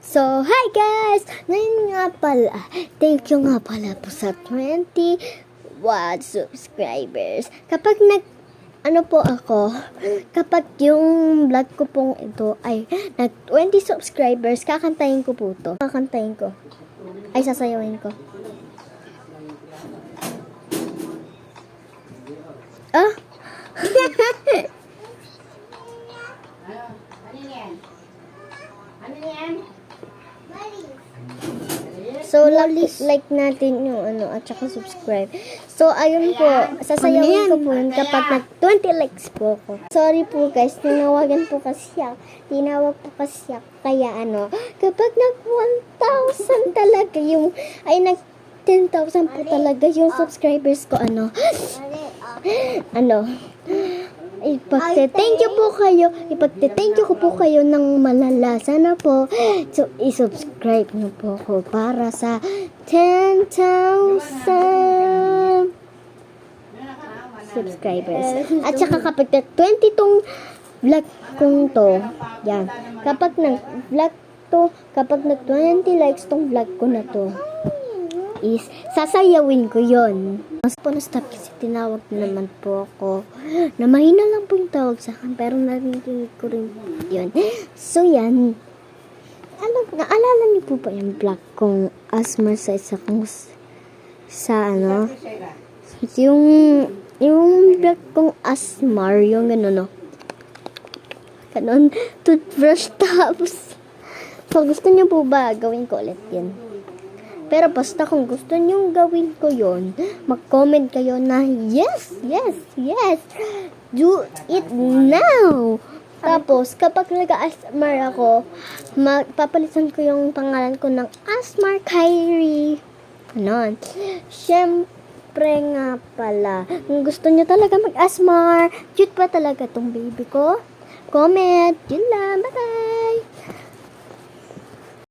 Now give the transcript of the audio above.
So, hi guys! Ngayon nga pala, thank you nga pala po sa 21 subscribers. Kapag kapag yung vlog ko pong ito ay nag 20 subscribers, kakantahin ko po to. Sasayawin ko. Ah! So, like natin yung at saka subscribe. So, ayun po, sasayawin ko po yun kapag nag 20 likes po ako. Sorry po guys, tinawag po kasi ako. Kaya kapag nag 1,000 talaga yung, nag 10,000 po talaga yung subscribers ko, ipagte-thank you ko po kayo ng malala. Sana po, so, i-subscribe nyo po ako para sa 10,000 subscribers. At saka kapag 20 tong vlog kong to, yan, kapag nag 20 likes tong vlog ko na to, is sasayawin ko yon. Mas po na-stop kasi tinawag naman po ako na mahina lang po yung tawag sa akin, pero narinig ko rin yun. So yan, naalala niyo po ba yung vlog kong Asmar sa isa kong yung vlog kong Asmar, yung ganon toothbrush tapos gusto niyo po ba gawin ko ulit yun? Pero basta kung gusto nyo gawin ko yon, mag-comment kayo na yes, do it now. Tapos, kapag nag-Asmar ako, papalitan ko yung pangalan ko ng Asmar Kyrie. Ganon. Syempre nga pala, kung gusto nyo talaga mag-Asmar, cute pa talaga tong baby ko, comment. Yun lang, bye-bye!